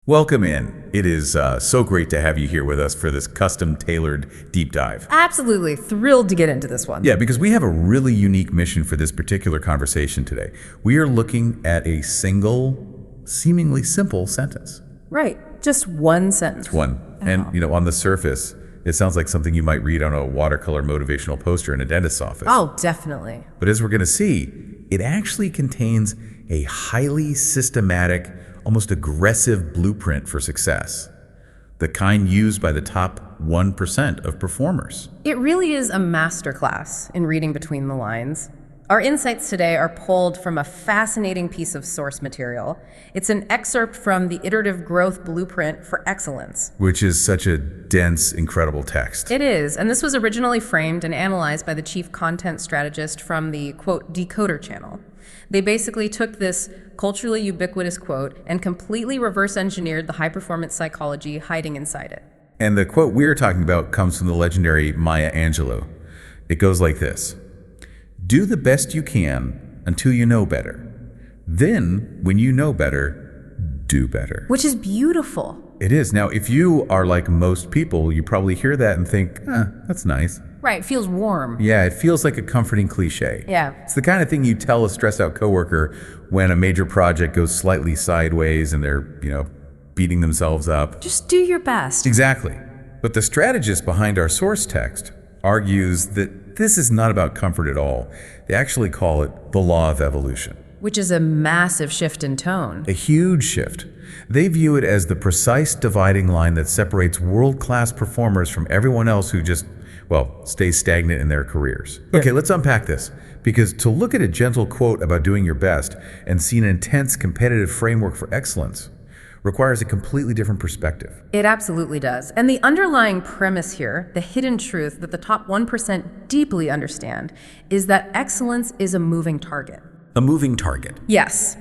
Welcome in. It is so great to have you here with us for this custom-tailored deep dive. Absolutely. Thrilled to get into this one. Yeah, because we have a really unique mission for this particular conversation today. We are looking at a single, seemingly simple sentence. Right. Just one sentence. One. And, on the surface, it sounds like something you might read on a watercolor motivational poster in a dentist's office. Oh, definitely. But as we're going to see, it actually contains a highly systematic, almost aggressive blueprint for success, the kind used by the top 1% of performers. It really is a masterclass in reading between the lines. Our insights today are pulled from a fascinating piece of source material. It's an excerpt from the Iterative Growth Blueprint for Excellence. Which is such a dense, incredible text. It is, and this was originally framed and analyzed by the chief content strategist from the I Quote Decoder channel. They basically took this culturally ubiquitous quote and completely reverse engineered the high-performance psychology hiding inside it. And the quote we're talking about comes from the legendary Maya Angelou. It goes like this: "Do the best you can until you know better. Then, when you know better, do better." Which is beautiful. It is. Now, if you are like most people, you probably hear that and think, that's nice. Right, feels warm. Yeah, it feels like a comforting cliche. Yeah. It's the kind of thing you tell a stressed out coworker when a major project goes slightly sideways and they're, beating themselves up. Just do your best. Exactly. But the strategist behind our source text argues that this is not about comfort at all. They actually call it the law of evolution. Which is a massive shift in tone. A huge shift. They view it as the precise dividing line that separates world-class performers from everyone else who just stays stagnant in their careers. Okay, let's unpack this. Because to look at a gentle quote about doing your best and see an intense competitive framework for excellence requires a completely different perspective. It absolutely does. And the underlying premise here, the hidden truth that the top 1% deeply understand, is that excellence is a moving target. A moving target. Yes.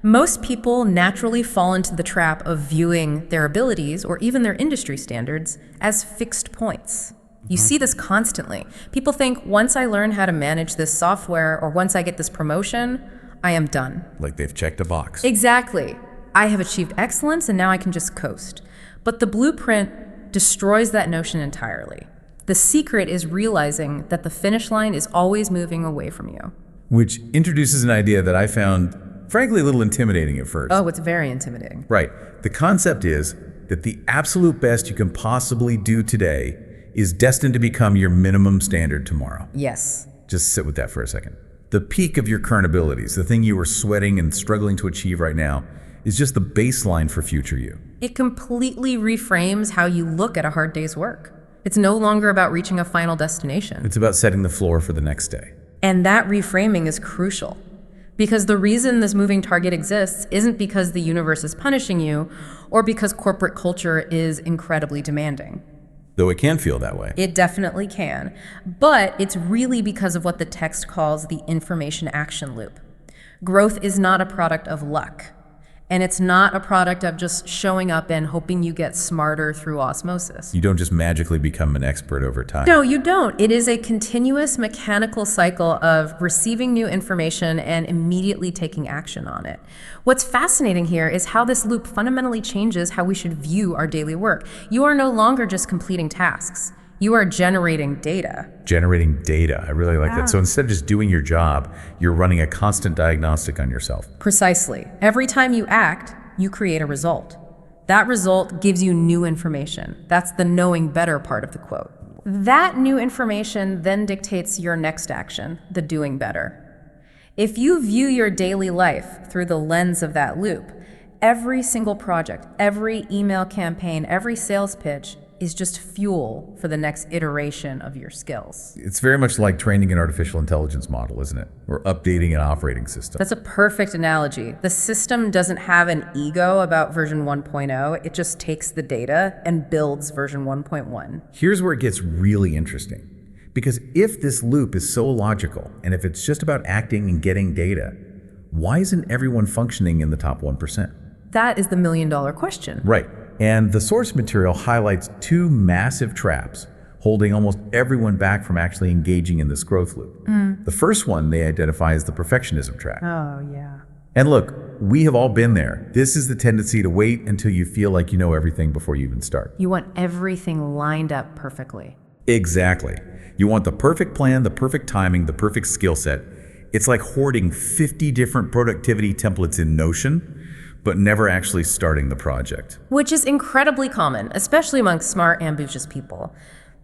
Most people naturally fall into the trap of viewing their abilities or even their industry standards as fixed points. You see this constantly. People think, once I learn how to manage this software or once I get this promotion, I am done. Like they've checked a box. Exactly. I have achieved excellence and now I can just coast. But the blueprint destroys that notion entirely. The secret is realizing that the finish line is always moving away from you. Which introduces an idea that I found, frankly, a little intimidating at first. Oh, it's very intimidating. Right. The concept is that the absolute best you can possibly do today is destined to become your minimum standard tomorrow. Yes. Just sit with that for a second. The peak of your current abilities, the thing you are sweating and struggling to achieve right now, is just the baseline for future you. It completely reframes how you look at a hard day's work. It's no longer about reaching a final destination. It's about setting the floor for the next day. And that reframing is crucial. Because the reason this moving target exists isn't because the universe is punishing you or because corporate culture is incredibly demanding. Though it can feel that way. It definitely can. But it's really because of what the text calls the information action loop. Growth is not a product of luck. And it's not a product of just showing up and hoping you get smarter through osmosis. You don't just magically become an expert over time. No, you don't. It is a continuous mechanical cycle of receiving new information and immediately taking action on it. What's fascinating here is how this loop fundamentally changes how we should view our daily work. You are no longer just completing tasks. You are generating data. Generating data. I really like that. So instead of just doing your job, you're running a constant diagnostic on yourself. Precisely. Every time you act, you create a result. That result gives you new information. That's the knowing better part of the quote. That new information then dictates your next action, the doing better. If you view your daily life through the lens of that loop, every single project, every email campaign, every sales pitch is just fuel for the next iteration of your skills. It's very much like training an artificial intelligence model, isn't it? Or updating an operating system. That's a perfect analogy. The system doesn't have an ego about version 1.0. It just takes the data and builds version 1.1. Here's where it gets really interesting. Because if this loop is so logical, and if it's just about acting and getting data, why isn't everyone functioning in the top 1%? That is the million-dollar question. Right. And the source material highlights two massive traps holding almost everyone back from actually engaging in this growth loop. The first one they identify as the perfectionism trap. Oh, yeah. And look, we have all been there. This is the tendency to wait until you feel like you know everything before you even start. You want everything lined up perfectly. Exactly. You want the perfect plan, the perfect timing, the perfect skill set. It's like hoarding 50 different productivity templates in Notion, but never actually starting the project. Which is incredibly common, especially among smart, ambitious people.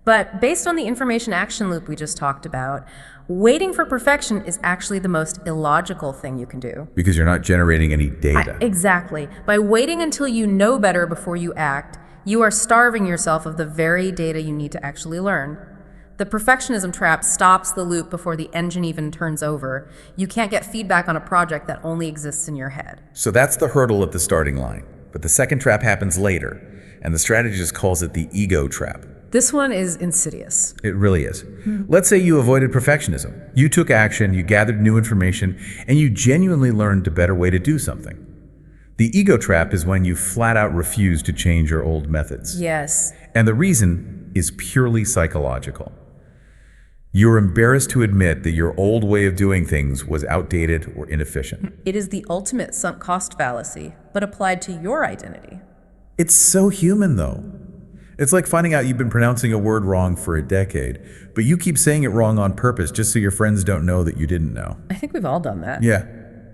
But based on the information action loop we just talked about, waiting for perfection is actually the most illogical thing you can do. Because you're not generating any data. Exactly. By waiting until you know better before you act, you are starving yourself of the very data you need to actually learn. The perfectionism trap stops the loop before the engine even turns over. You can't get feedback on a project that only exists in your head. So that's the hurdle at the starting line. But the second trap happens later, and the strategist calls it the ego trap. This one is insidious. It really is. Let's say you avoided perfectionism. You took action, you gathered new information, and you genuinely learned a better way to do something. The ego trap is when you flat out refuse to change your old methods. Yes. And the reason is purely psychological. You're embarrassed to admit that your old way of doing things was outdated or inefficient. It is the ultimate sunk cost fallacy, but applied to your identity. It's so human, though. It's like finding out you've been pronouncing a word wrong for a decade, but you keep saying it wrong on purpose just so your friends don't know that you didn't know. I think we've all done that. Yeah,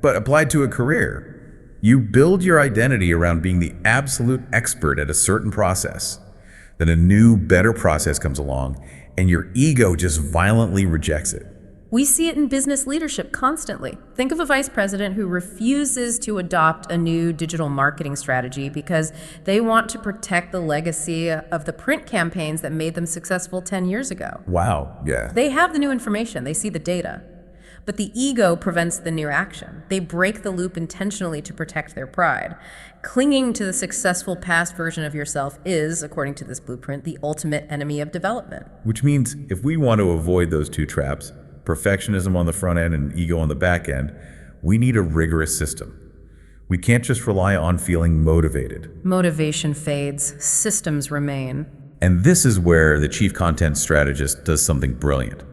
but applied to a career. You build your identity around being the absolute expert at a certain process. Then a new, better process comes along, and your ego just violently rejects it. We see it in business leadership constantly. Think of a vice president who refuses to adopt a new digital marketing strategy because they want to protect the legacy of the print campaigns that made them successful 10 years ago. Wow, yeah. They have the new information, they see the data. But the ego prevents the new action. They break the loop intentionally to protect their pride. Clinging to the successful past version of yourself is, according to this blueprint, the ultimate enemy of development. Which means if we want to avoid those two traps, perfectionism on the front end and ego on the back end, we need a rigorous system. We can't just rely on feeling motivated. Motivation fades, systems remain. And this is where the chief content strategist does something brilliant.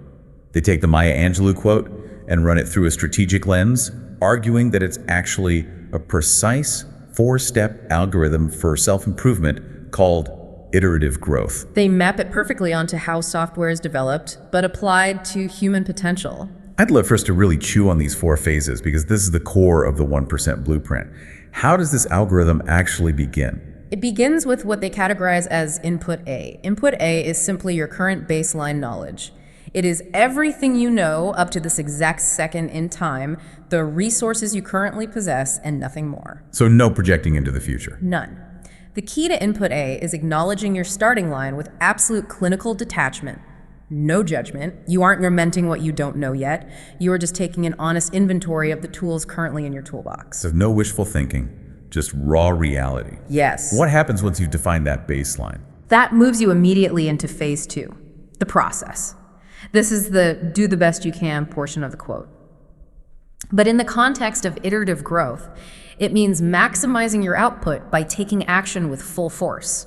They take the Maya Angelou quote and run it through a strategic lens, arguing that it's actually a precise four-step algorithm for self-improvement called iterative growth. They map it perfectly onto how software is developed, but applied to human potential. I'd love for us to really chew on these four phases because this is the core of the 1% blueprint. How does this algorithm actually begin? It begins with what they categorize as input A. Input A is simply your current baseline knowledge. It is everything you know up to this exact second in time, the resources you currently possess, and nothing more. So no projecting into the future. None. The key to input A is acknowledging your starting line with absolute clinical detachment. No judgment. You aren't lamenting what you don't know yet. You are just taking an honest inventory of the tools currently in your toolbox. So no wishful thinking, just raw reality. Yes. What happens once you've defined that baseline? That moves you immediately into phase 2, the process. This is the do the best you can portion of the quote. But in the context of iterative growth, it means maximizing your output by taking action with full force.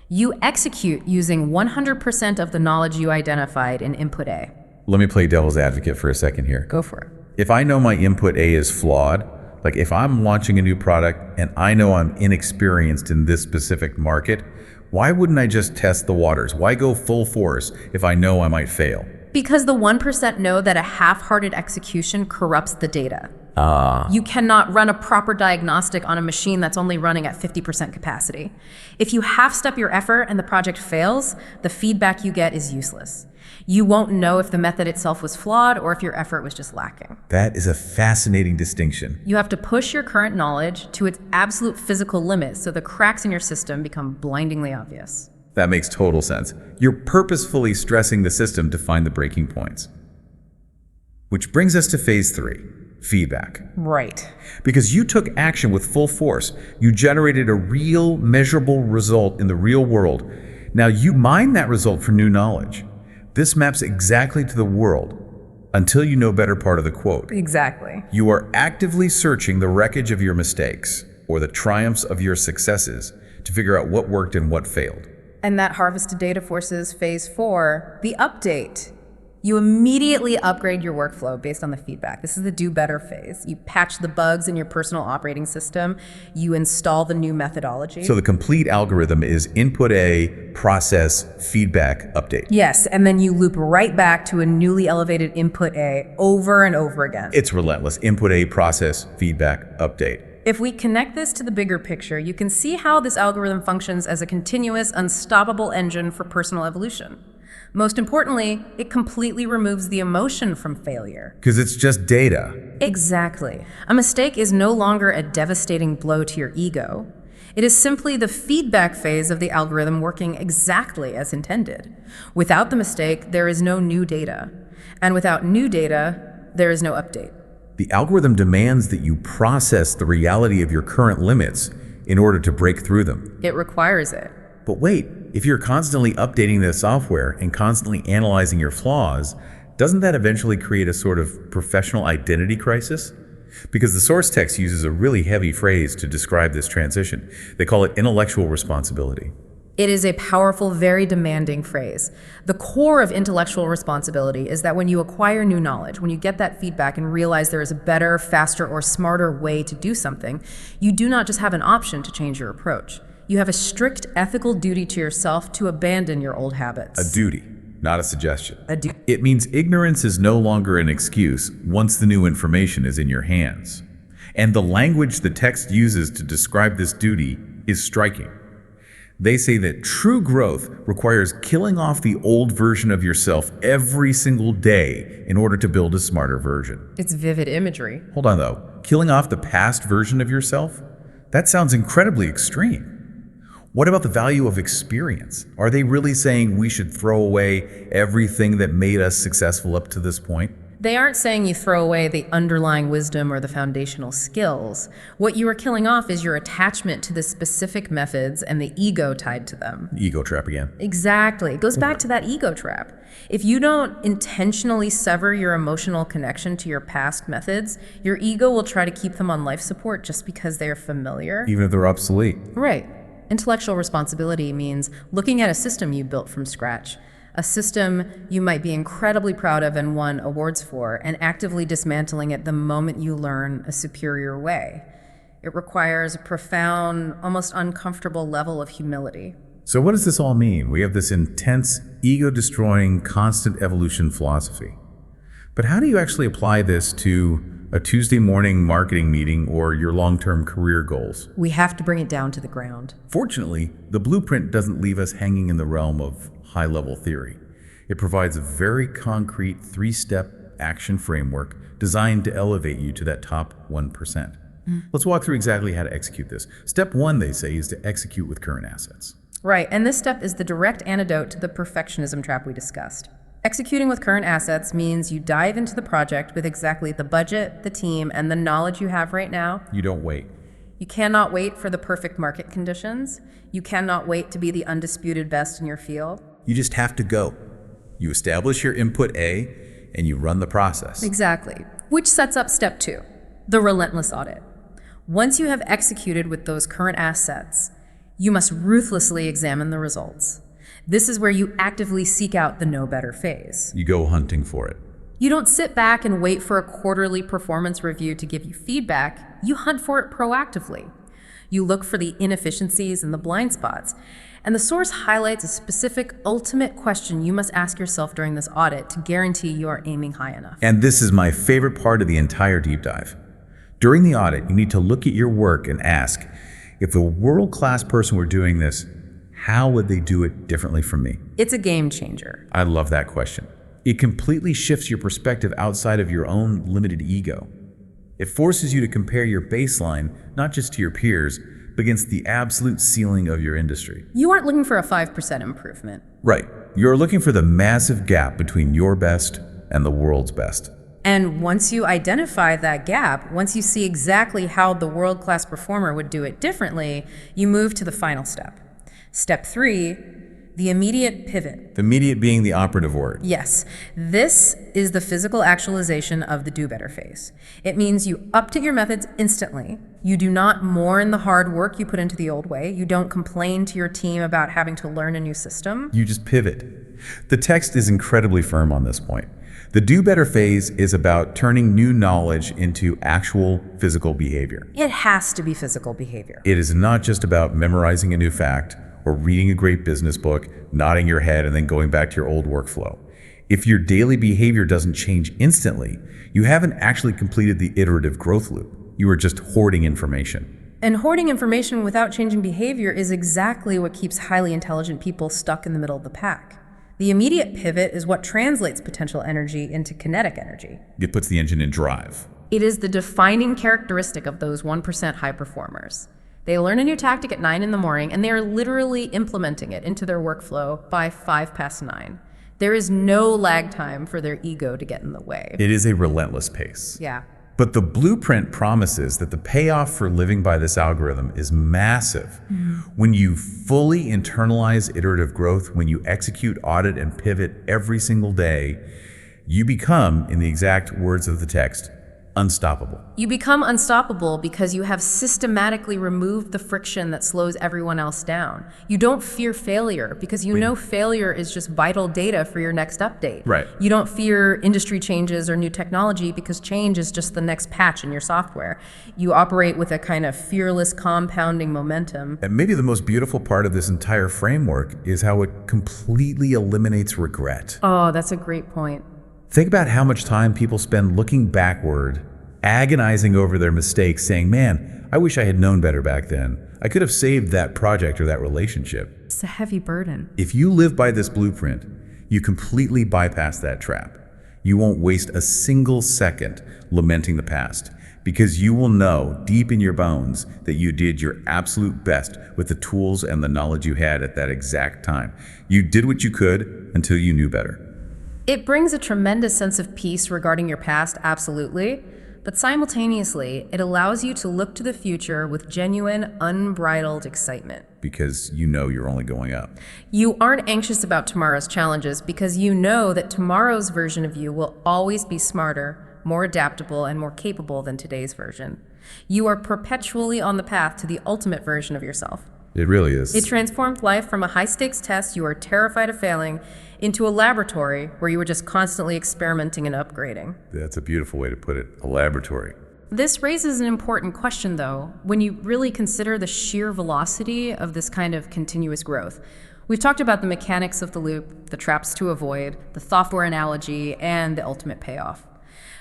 You execute using 100% of the knowledge you identified in input A. Let me play devil's advocate for a second here. Go for it. If I know my input A is flawed, like if I'm launching a new product and I know I'm inexperienced in this specific market, why wouldn't I just test the waters? Why go full force if I know I might fail? Because the 1% know that a half-hearted execution corrupts the data. You cannot run a proper diagnostic on a machine that's only running at 50% capacity. If you half-step your effort and the project fails, the feedback you get is useless. You won't know if the method itself was flawed or if your effort was just lacking. That is a fascinating distinction. You have to push your current knowledge to its absolute physical limit so the cracks in your system become blindingly obvious. That makes total sense. You're purposefully stressing the system to find the breaking points. Which brings us to phase 3, feedback. Right. Because you took action with full force, you generated a real, measurable result in the real world. Now you mine that result for new knowledge. This maps exactly to the world until you know better part of the quote. Exactly. You are actively searching the wreckage of your mistakes or the triumphs of your successes to figure out what worked and what failed. And that harvested data forces phase 4, the update. You immediately upgrade your workflow based on the feedback. This is the do better phase. You patch the bugs in your personal operating system. You install the new methodology. So the complete algorithm is input A, process, feedback, update. Yes, and then you loop right back to a newly elevated input A over and over again. It's relentless. Input A, process, feedback, update. If we connect this to the bigger picture, you can see how this algorithm functions as a continuous, unstoppable engine for personal evolution. Most importantly, it completely removes the emotion from failure. Because it's just data. Exactly. A mistake is no longer a devastating blow to your ego. It is simply the feedback phase of the algorithm working exactly as intended. Without the mistake, there is no new data. And without new data, there is no update. The algorithm demands that you process the reality of your current limits in order to break through them. It requires it. But wait, if you're constantly updating the software and constantly analyzing your flaws, doesn't that eventually create a sort of professional identity crisis? Because the source text uses a really heavy phrase to describe this transition. They call it intellectual responsibility. It is a powerful, very demanding phrase. The core of intellectual responsibility is that when you acquire new knowledge, when you get that feedback and realize there is a better, faster, or smarter way to do something, you do not just have an option to change your approach. You have a strict ethical duty to yourself to abandon your old habits. A duty, not a suggestion. A duty. It means ignorance is no longer an excuse once the new information is in your hands. And the language the text uses to describe this duty is striking. They say that true growth requires killing off the old version of yourself every single day in order to build a smarter version. It's vivid imagery. Hold on though, killing off the past version of yourself? That sounds incredibly extreme. What about the value of experience? Are they really saying we should throw away everything that made us successful up to this point? They aren't saying you throw away the underlying wisdom or the foundational skills. What you are killing off is your attachment to the specific methods and the ego tied to them. Ego trap again. Exactly. It goes back to that ego trap. If you don't intentionally sever your emotional connection to your past methods, your ego will try to keep them on life support just because they're familiar. Even if they're obsolete. Right. Intellectual responsibility means looking at a system you built from scratch, a system you might be incredibly proud of and won awards for, and actively dismantling it the moment you learn a superior way. It requires a profound, almost uncomfortable level of humility. So what does this all mean? We have this intense, ego-destroying, constant evolution philosophy. But how do you actually apply this to a Tuesday morning marketing meeting or your long-term career goals? We have to bring it down to the ground. Fortunately, the blueprint doesn't leave us hanging in the realm of high-level theory. It provides a very concrete three-step action framework designed to elevate you to that top 1%. Let's walk through exactly how to execute this. Step 1, they say, is to execute with current assets. Right, and this step is the direct antidote to the perfectionism trap we discussed. Executing with current assets means you dive into the project with exactly the budget, the team, and the knowledge you have right now. You don't wait. You cannot wait for the perfect market conditions. You cannot wait to be the undisputed best in your field. You just have to go. You establish your input A, and you run the process. Exactly, which sets up step 2, the relentless audit. Once you have executed with those current assets, you must ruthlessly examine the results. This is where you actively seek out the know better phase. You go hunting for it. You don't sit back and wait for a quarterly performance review to give you feedback. You hunt for it proactively. You look for the inefficiencies and the blind spots. And the source highlights a specific ultimate question you must ask yourself during this audit to guarantee you are aiming high enough. And this is my favorite part of the entire deep dive. During the audit, you need to look at your work and ask, if a world-class person were doing this, how would they do it differently from me? It's a game changer. I love that question. It completely shifts your perspective outside of your own limited ego. It forces you to compare your baseline, not just to your peers, but against the absolute ceiling of your industry. You aren't looking for a 5% improvement. Right. You're looking for the massive gap between your best and the world's best. And once you identify that gap, once you see exactly how the world-class performer would do it differently, you move to the final step. Step 3, The immediate pivot. The immediate being the operative word. Yes, this is the physical actualization of the do better phase. It means you update your methods instantly. You do not mourn the hard work you put into the old way. You don't complain to your team about having to learn a new system. You just pivot. The text is incredibly firm on this point. The do better phase is about turning new knowledge into actual physical behavior. It has to be physical behavior. It is not just about memorizing a new fact or reading a great business book, nodding your head, and then going back to your old workflow. If your daily behavior doesn't change instantly, you haven't actually completed the iterative growth loop. You are just hoarding information. And hoarding information without changing behavior is exactly what keeps highly intelligent people stuck in the middle of the pack. The immediate pivot is what translates potential energy into kinetic energy. It puts the engine in drive. It is the defining characteristic of those 1% high performers. They learn a new tactic at 9 in the morning, and they are literally implementing it into their workflow by 9:05. There is no lag time for their ego to get in the way. It is a relentless pace. Yeah. But the blueprint promises that the payoff for living by this algorithm is massive. When you fully internalize iterative growth, when you execute, audit, and pivot every single day, you become, in the exact words of the text, unstoppable. You become unstoppable because you have systematically removed the friction that slows everyone else down. You don't fear failure because you know failure is just vital data for your next update. Right. You don't fear industry changes or new technology because change is just the next patch in your software. You operate with a kind of fearless compounding momentum. And maybe the most beautiful part of this entire framework is how it completely eliminates regret. Oh, that's a great point. Think about how much time people spend looking backward, agonizing over their mistakes, saying, man, I wish I had known better back then. I could have saved that project or that relationship. It's a heavy burden. If you live by this blueprint, you completely bypass that trap. You won't waste a single second lamenting the past because you will know deep in your bones that you did your absolute best with the tools and the knowledge you had at that exact time. You did what you could until you knew better. It brings a tremendous sense of peace regarding your past, absolutely. But simultaneously, it allows you to look to the future with genuine, unbridled excitement. Because you know you're only going up. You aren't anxious about tomorrow's challenges because you know that tomorrow's version of you will always be smarter, more adaptable, and more capable than today's version. You are perpetually on the path to the ultimate version of yourself. It really is. It transformed life from a high-stakes test you are terrified of failing into a laboratory where you were just constantly experimenting and upgrading. That's a beautiful way to put it, a laboratory. This raises an important question, though, when you really consider the sheer velocity of this kind of continuous growth. We've talked about the mechanics of the loop, the traps to avoid, the software analogy, and the ultimate payoff.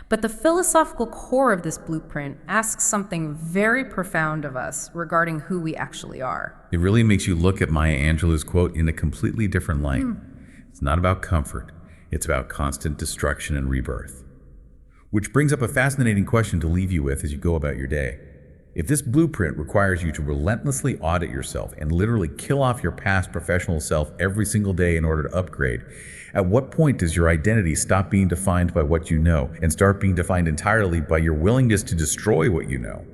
But the philosophical core of this blueprint asks something very profound of us regarding who we actually are. It really makes you look at Maya Angelou's quote in a completely different light. It's not about comfort. It's about constant destruction and rebirth. Which brings up a fascinating question to leave you with as you go about your day. If this blueprint requires you to relentlessly audit yourself and literally kill off your past professional self every single day in order to upgrade, at what point does your identity stop being defined by what you know and start being defined entirely by your willingness to destroy what you know?